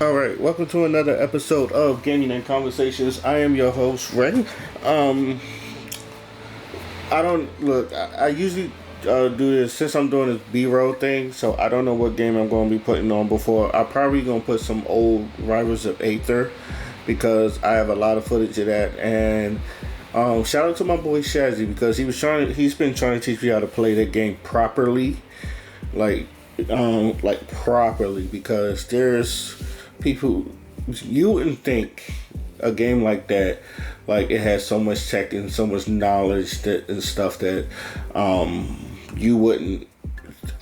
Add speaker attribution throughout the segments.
Speaker 1: All right, welcome to another episode of Gaming and Conversations. I am your host, Ray. Um, I don't look. I usually do this since I'm doing this B-roll thing, so I don't know what game I'm going to be putting on before. I'm probably going to put some old Rivals of Aether because I have a lot of footage of that. And shout out to my boy Shazzy because he's been trying to teach me how to play that game properly, like properly, because there's people you wouldn't think a game like that, like it has so much tech and so much knowledge and stuff that you wouldn't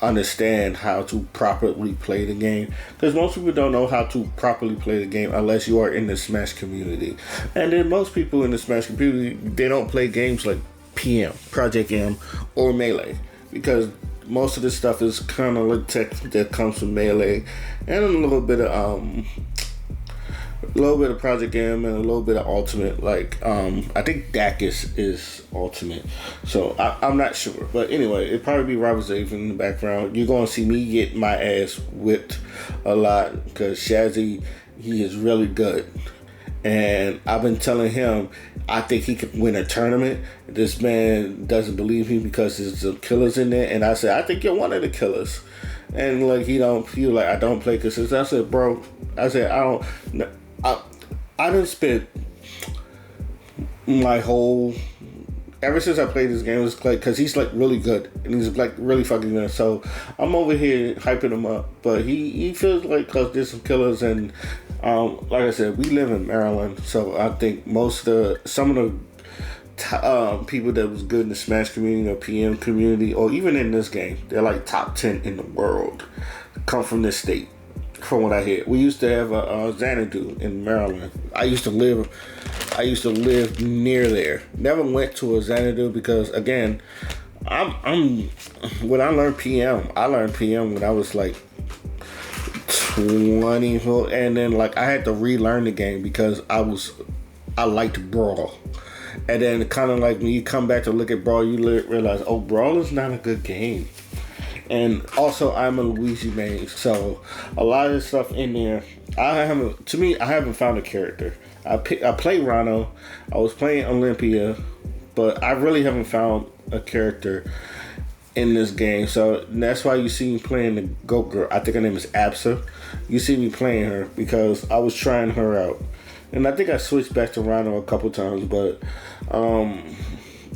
Speaker 1: understand how to properly play the game, because most people don't know how to properly play the game unless you are in the Smash community. And then most people in the Smash community, they don't play games like PM, Project M, or Melee, because most of this stuff is kind of like tech that comes from Melee, and a little bit of Project M and a little bit of Ultimate. Like I think Dacus is Ultimate, so I'm not sure. But anyway, it'd probably be Robert Zave in the background. You're gonna see me get my ass whipped a lot because Shazzy, he is really good. And I've been telling him I think he could win a tournament. This man doesn't believe me because there's some killers in there. And I said, I think you're one of the killers. And like he like I don't play because I said, bro, I said I done spent my whole ever since I played this game, it's like because he's like really good and he's like really fucking good. So I'm over here hyping him up, but he feels like because there's some killers and like I said, we live in Maryland, so I think some of the people that was good in the Smash community or PM community or even in this game, they're like top 10 in the world, come from this state. From what I hear, we used to have a Xanadu in Maryland. I used to live near there. Never went to a Xanadu because again, I'm when I learned PM when I was like 20, and then like I had to relearn the game because I liked Brawl. And then kind of like when you come back to look at Brawl, you realize, oh, Brawl is not a good game. And also, I'm a Luigi main, so a lot of the stuff in there, I haven't found a character. I play Rano, I was playing Olympia, but I really haven't found a character in this game. So that's why you see me playing the Goat Girl. I think her name is Absa. You see me playing her because I was trying her out. And I think I switched back to Rano a couple times, but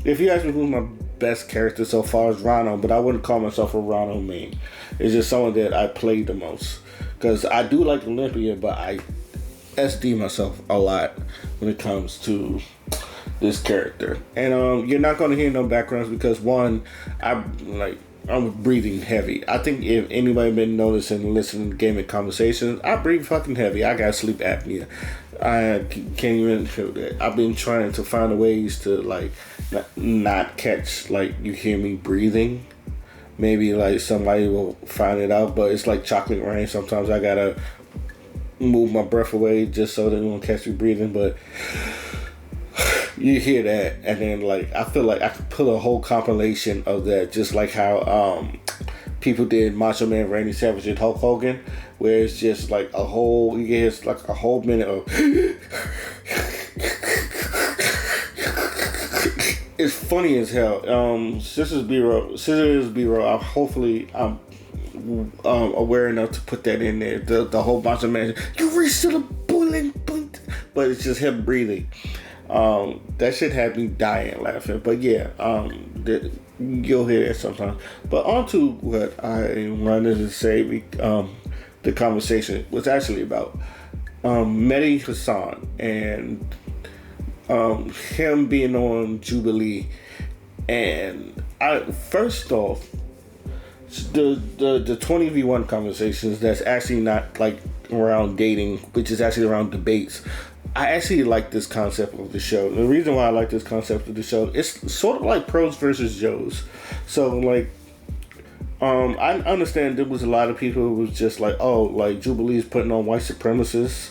Speaker 1: if you ask me who's my best character so far is Rano, but I wouldn't call myself a Rano main. It's just someone that I play the most. Because I do like Olympia, but I SD myself a lot when it comes to this character. And you're not going to hear no backgrounds because one, I'm breathing heavy. I think if anybody been noticing and listening to gaming conversations, I breathe fucking heavy. I got sleep apnea. I can't even feel that. I've been trying to find ways to like not catch like you hear me breathing. Maybe like somebody will find it out, but it's like chocolate rain. Sometimes I gotta move my breath away just so they won't catch me breathing. But you hear that, and then like I feel like I could pull a whole compilation of that, just like how people did Macho Man Randy Savage and Hulk Hogan, where it's just like a whole minute of it's funny as hell. Scissors B-roll. Hopefully I'm aware enough to put that in there. The whole Macho Man, you reached to the boiling point, but it's just him breathing. That shit had me dying laughing. But yeah, you'll hear that sometimes. But on to what I wanted to say. The conversation was actually about Medhi Hassan and him being on Jubilee. And first off, the 20v1 conversations that's actually not like around dating, which is actually around debates. I actually like this concept of the show. The reason why I like this concept of the show, it's sort of like pros versus Joes. So like, I understand there was a lot of people who was just like, oh, like Jubilee's putting on white supremacists,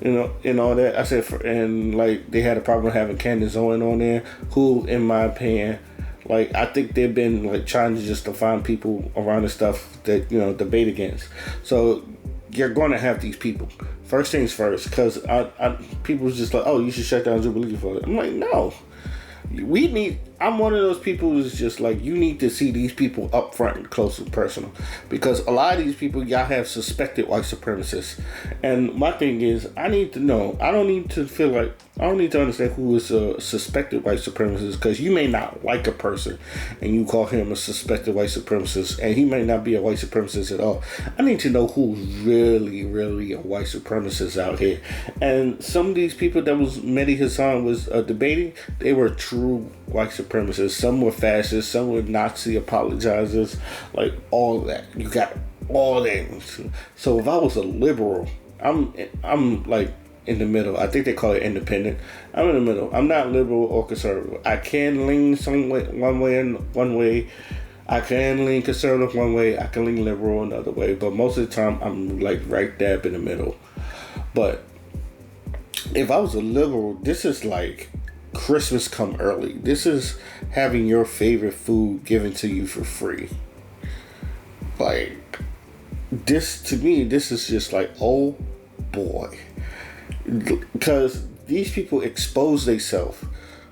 Speaker 1: and all that. I said, and like they had a problem having Candace Owen on there, who, in my opinion, like I think they've been like trying to just to find people around the stuff that debate against. So you're going to have these people. First things first, because people was just like, oh, you should shut down Jubilee for it. I'm like, no. I'm one of those people who's just like, you need to see these people up front and close and personal, because a lot of these people, y'all have suspected white supremacists. And my thing is, I need to know. I don't need to understand who is a suspected white supremacist, because you may not like a person and you call him a suspected white supremacist, and he may not be a white supremacist at all. I need to know who's really, really a white supremacist out here. And some of these people that was Medhi Hassan was debating, they were true white supremacists. Some were fascists, some were Nazi apologizers, like all that. You got all that. So if I was a liberal, I'm like in the middle. I think they call it independent. I'm in the middle. I'm not liberal or conservative. I can lean one way. I can lean conservative one way. I can lean liberal another way. But most of the time, I'm like right dab in the middle. But if I was a liberal, this is like Christmas come early. This is having your favorite food given to you for free. Like, this, to me, this is just like, oh boy. Because these people expose themselves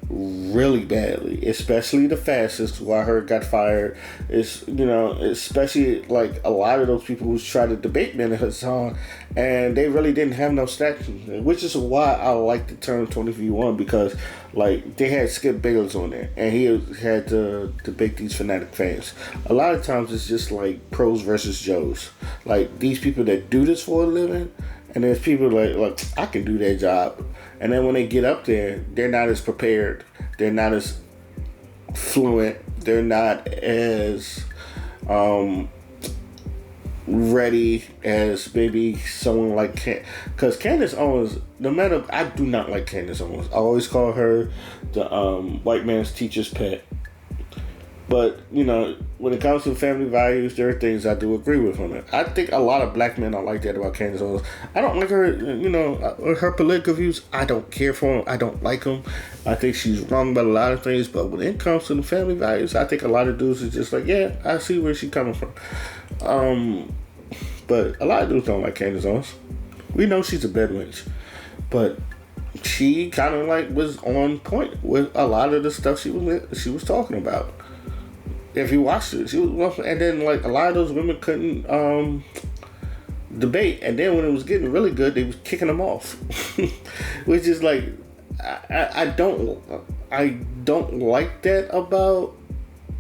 Speaker 1: really badly, especially the fascists, who I heard got fired. Especially like a lot of those people who tried to debate Medhi Hassan, and they really didn't have no stats, which is why I like the term 20v1, because like they had Skip Bayless on there, and he had to debate these fanatic fans. A lot of times it's just like pros versus Joes, like these people that do this for a living. And there's people like I can do that job. And then when they get up there, they're not as prepared. They're not as fluent. They're not as ready as maybe someone like because Candace Owens, I do not like Candace Owens. I always call her the white man's teacher's pet. But, when it comes to family values, there are things I do agree with on it. I think a lot of black men are like that about Candace Owens. I don't like her, her political views. I don't care for them. I don't like them. I think she's wrong about a lot of things. But when it comes to the family values, I think a lot of dudes are just like, yeah, I see where she's coming from. But a lot of dudes don't like Candace Owens. We know she's a bed wench. But she kind of like was on point with a lot of the stuff she was talking about. If you watched it, and then like a lot of those women couldn't debate, and then when it was getting really good, they was kicking them off, which is like I don't like that about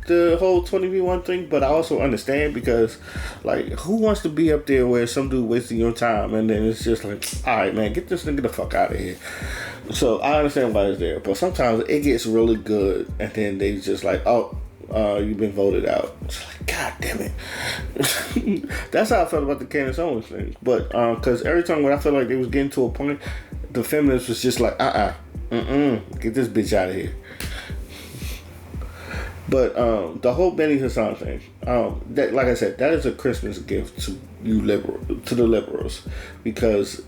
Speaker 1: the whole 20v1 thing, but I also understand, because like who wants to be up there where some dude wasting your time, and then it's just like, all right, man, get this nigga the fuck out of here. So I understand why it's there, but sometimes it gets really good, and then they just like, oh, you've been voted out. It's like, god damn it. That's how I felt about the Candace Owens thing. But because every time when I felt like they was getting to a point, the feminists was just like, get this bitch out of here. But the whole Medhi Hassan thing, that, like I said, that is a Christmas gift to the liberals, because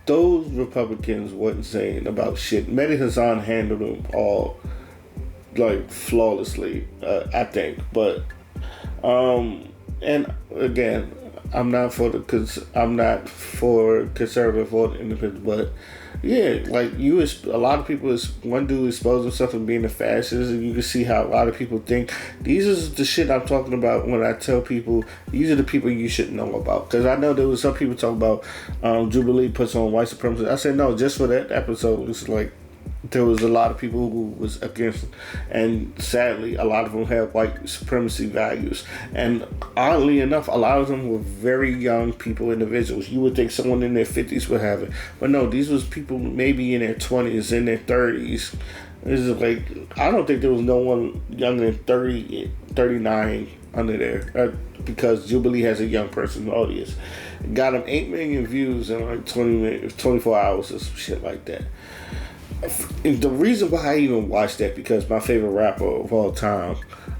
Speaker 1: those Republicans wasn't saying about shit. Medhi Hassan handled them all like flawlessly, I think. But and again, I'm not for conservative or independent, but yeah, like a lot of people one dude exposed himself as being a fascist, and you can see how a lot of people think. These is the shit I'm talking about when I tell people these are the people you should know about. Because I know there was some people talking about Jubilee puts on white supremacy. I said no, just for that episode, it's like there was a lot of people who was against it. And sadly, a lot of them had white supremacy values. And oddly enough, a lot of them were very young individuals. You would think someone in their 50s would have it. But no, these was people maybe in their 20s, in their 30s. This is like, I don't think there was no one younger than 30, 39 under there. Because Jubilee has a young person audience. Got them 8 million views in like 24 hours or some shit like that. The reason why I even watched that, because my favorite rapper of all time,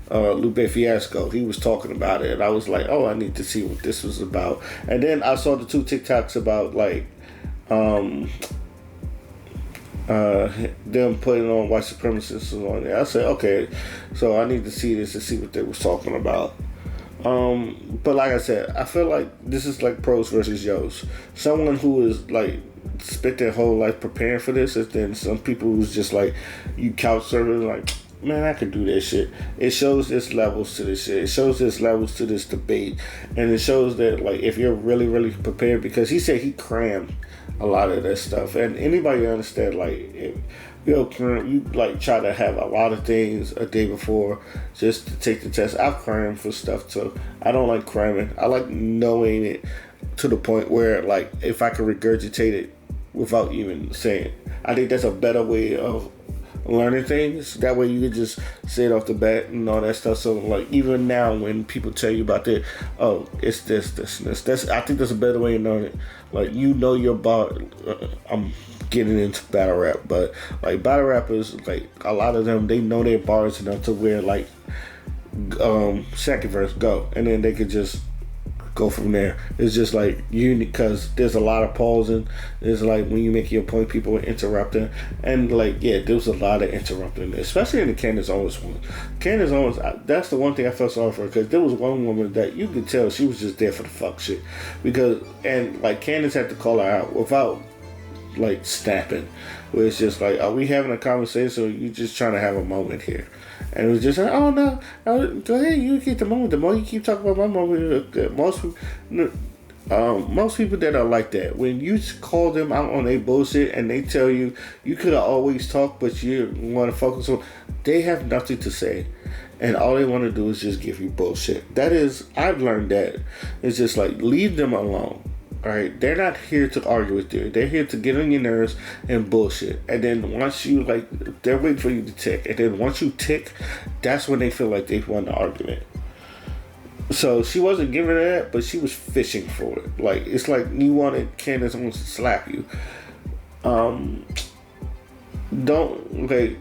Speaker 1: Lupe Fiasco, he was talking about it, and I was like, oh, I need to see what this was about. And then I saw the 2 TikToks about like them putting on white supremacists on there. I said, okay, so I need to see this and see what they was talking about. But like I said, I feel like this is like pros versus yos. Someone who is like spent their whole life preparing for this, and then some people who's just like you couch surfing like, man, I could do that shit. It shows there's levels to this shit. It shows there's levels to this debate, and it shows that like if you're really really prepared, because he said he crammed a lot of that stuff, and anybody understand like if you like try to have a lot of things a day before just to take the test. I've crammed for stuff too. I don't like cramming. I like knowing it to the point where like if I can regurgitate it without even saying it. I think that's a better way of learning things. That way you can just say it off the bat and all that stuff. So like even now when people tell you about that, oh, it's this, I think that's a better way of knowing it. Like you know your bar. I'm getting into battle rap, but like battle rappers, like a lot of them, they know their bars enough to where like second verse go, and then they could just go from there. It's just like because there's a lot of pausing. It's like when you make your point, people are interrupting, and like yeah, there was a lot of interrupting, especially in the Candace Owens one. Candace Owens, that's the one thing I felt sorry for, because there was one woman that you could tell she was just there for the fuck shit, because and like Candace had to call her out without like snapping, where it's just like, are we having a conversation or you just trying to have a moment here? And it was just like, oh no, go ahead, you get the moment. The more you keep talking about my moment, most people that are like that, when you call them out on their bullshit and they tell you could have always talked, but you want to focus on, they have nothing to say. And all they want to do is just give you bullshit. That is, I've learned that. It's just like, leave them alone. Alright, they're not here to argue with you. They're here to get on your nerves and bullshit. And then once you like, they're waiting for you to tick. And then once you tick, that's when they feel like they've won the argument. So she wasn't giving that, but she was fishing for it. Like it's like you wanted Candace Owens to slap you. Don't like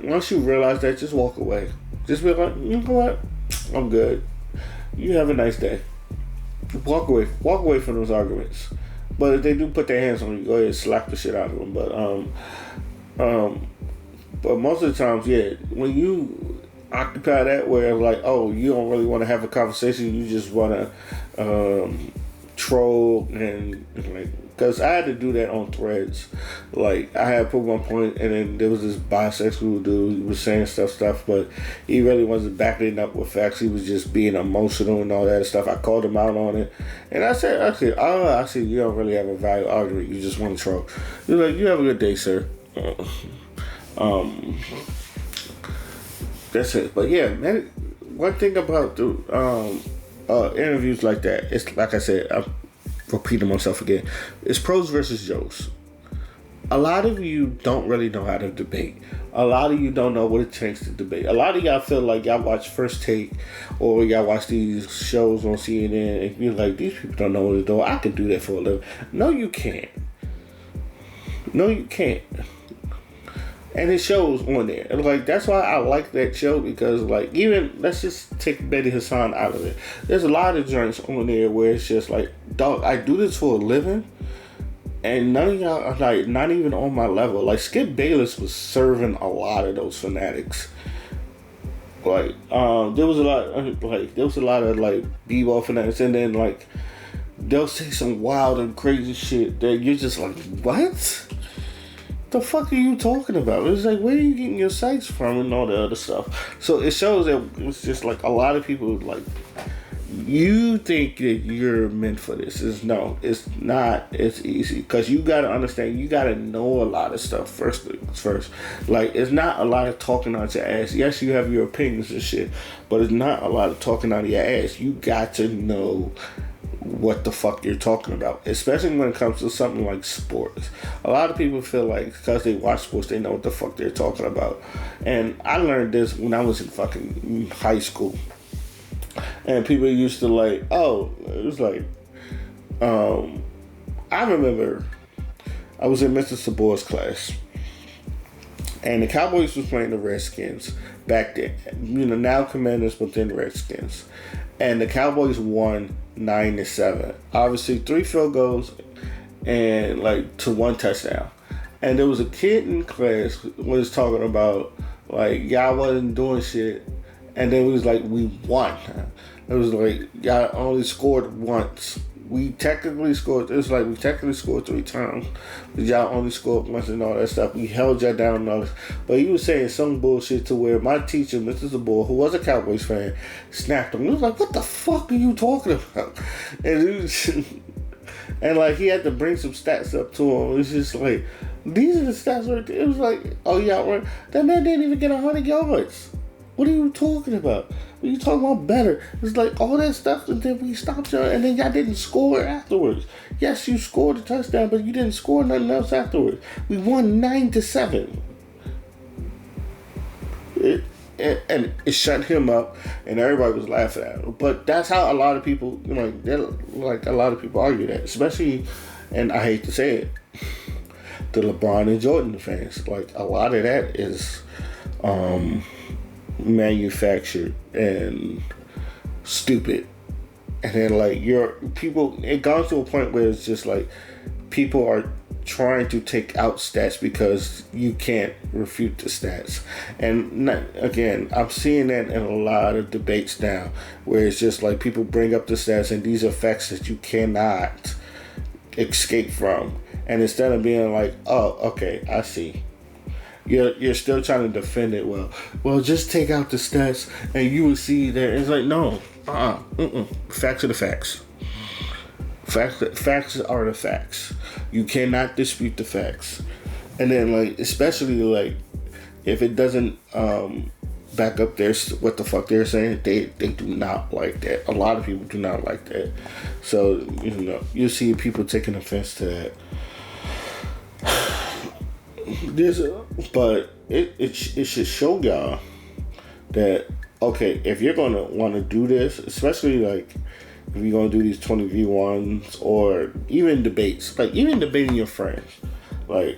Speaker 1: once you realize that, just walk away. Just be like, you know what? I'm good. You have a nice day. Walk away from those arguments. But if they do put their hands on you, go ahead and slap the shit out of them. But most of the times, yeah, when you occupy that where like, oh, you don't really want to have a conversation, you just want to troll and like, because I had to do that on Threads. Like I had put one point, and then there was this bisexual dude. He was saying stuff, but he really wasn't backing it up with facts. He was just being emotional and all that stuff. I called him out on it, and I said, you don't really have a valid argument. You just want to troll. He was like, you have a good day, sir. That's it. But yeah, man, one thing about the interviews like that, it's like I said, I'm repeating myself again, it's pros versus yos. A lot of you don't really know how to debate. A lot of you don't know what it takes to debate. A lot of y'all feel like y'all watch First Take or y'all watch these shows on CNN and you're like, these people don't know what to do. I could do that for a living. No, you can't. No, you can't. And it shows on there. And like that's why I like that show, because like even let's just take Medhi Hassan out of it. There's a lot of joints on there where it's just like, dog, I do this for a living, and none of y'all are like not even on my level. Like Skip Bayless was serving a lot of those fanatics. Like there was a lot of like b-ball fanatics, and then like they'll say some wild and crazy shit that you're just like, what? The fuck are you talking about? It's like, where are you getting your sites from and all the other stuff? So it shows that it's just like a lot of people like, you think that you're meant for this. No, it's not. It's easy, because you gotta understand, you gotta know a lot of stuff first. Like it's not a lot of talking out your ass. Yes, you have your opinions and shit, but it's not a lot of talking out of your ass. You got to know what the fuck you're talking about, especially when it comes to something like sports. A lot of people feel like because they watch sports, they know what the fuck they're talking about. And I learned this when I was in fucking high school. And people used to like, oh, it was like, I remember I was in Mr. Sabor's class, and the Cowboys was playing the Redskins back then. Now Commanders, but then Redskins. And the Cowboys won 9-7. Obviously, 3 field goals and like to 1 touchdown. And there was a kid in class who was talking about like, y'all wasn't doing shit. And then we was like, we won. It was like y'all only scored once. We technically scored. It was like we technically scored 3 times, but y'all only scored once and all that stuff. We held y'all down and all this. But he was saying some bullshit to where my teacher, Mr. Zabor, who was a Cowboys fan, snapped him. He was like, "What the fuck are you talking about?" And he was, and like he had to bring some stats up to him. It was just like, these are the stats right there. It was like, oh yeah, right. That man didn't even get 100 yards. What are you talking about? What are you talking about better? It's like all that stuff, and then we stopped y'all, and then y'all didn't score afterwards. Yes, you scored a touchdown, but you didn't score nothing else afterwards. We won 9-7. And it shut him up, and everybody was laughing at him. But that's how a lot of people, like a lot of people argue that, especially, and I hate to say it, the LeBron and Jordan fans. Like a lot of that is manufactured and stupid, and then like it gone to a point where it's just like people are trying to take out stats because you can't refute the stats. And again, I'm seeing that in a lot of debates now, where it's just like people bring up the stats and these are facts that you cannot escape from, and instead of being like, oh okay, I see, you're still trying to defend it. Well, just take out the stats and you will see that it's like, no, facts are the facts. Facts are the facts. You cannot dispute the facts. And then like, especially like, if it doesn't back up what the fuck they're saying, they do not like that. A lot of people do not like that. So you see people taking offense to that. But it should show y'all that, okay, if you're gonna want to do this, especially like if you're gonna do these 20v1s or even debates, like even debating your friends, like,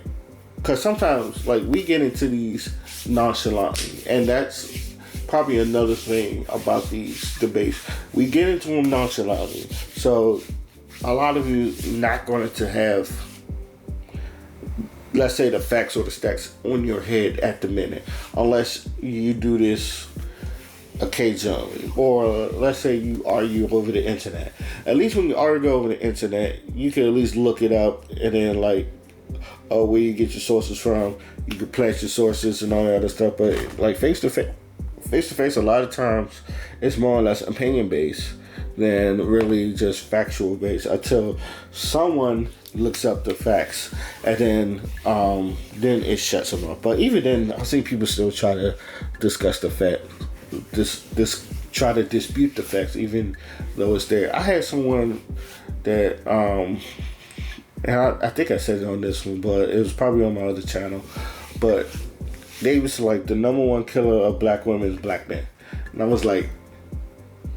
Speaker 1: because sometimes like we get into these nonchalantly, and that's probably another thing about these debates. We get into them nonchalantly, so a lot of you not going to have, let's say, the facts or the stats on your head at the minute, unless you do this occasionally, or let's say you argue over the internet. At least when you argue over the internet, you can at least look it up, and then like, where you get your sources from, you can plant your sources and all that other stuff. But like face to face, a lot of times it's more or less opinion based than really just factual based, until someone looks up the facts, and then it shuts them up. But even then, I see people still try to discuss the fact, try to dispute the facts, even though it's there. I had someone that and I think I said it on this one, but it was probably on my other channel, but they was like, the number one killer of black women is black men. And I was like,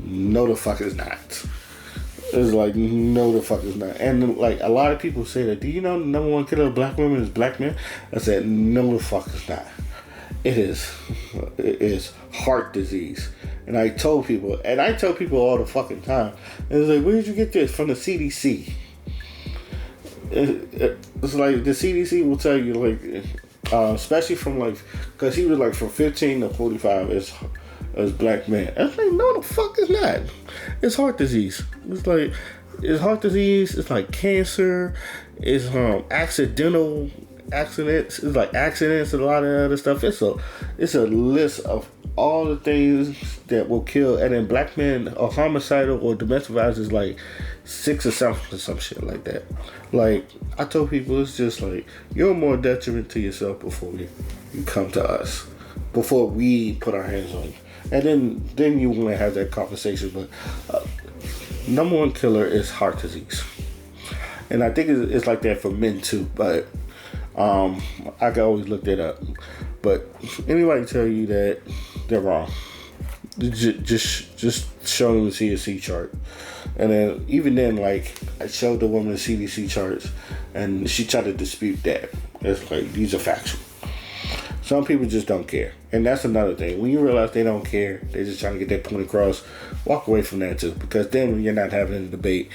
Speaker 1: no the fuck is not. It was like, no the fuck is not. And like a lot of people say that, do you know the number one killer of black women is black men? I said, no the fuck is not. It is heart disease. And I tell people all the fucking time. And it's like, where did you get this? From the CDC. It's like the CDC will tell you, like, especially from like, because he was like from 15 to 45 as black men. I was like, no the fuck is not. It's heart disease. It's heart disease. It's like cancer. It's accidental accidents. It's like accidents and a lot of other stuff. It's a list of all the things that will kill. And then black men are homicidal or domestic violence is like 6 or 7 or some shit like that. Like, I told people, it's just like, you're more detriment to yourself before you come to us, before we put our hands on you. And then you want to have that conversation. But number one killer is heart disease. And I think it's like that for men too, but I can always look that up. But anybody tell you that, they're wrong. Just show them the CDC chart. And then even then, like, I showed the woman the CDC charts, and she tried to dispute that. It's like, these are factual. Some people just don't care. And that's another thing. When you realize they don't care, they're just trying to get their point across, walk away from that too. Because then you're not having a debate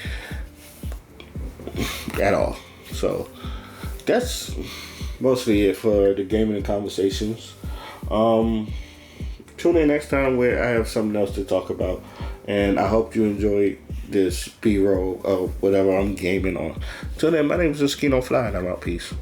Speaker 1: at all. So that's mostly it for the gaming and conversations. Tune in next time where I have something else to talk about. And I hope you enjoyed this B-roll of whatever I'm gaming on. Till then, my name is Eskino Fly, and I'm out. Peace.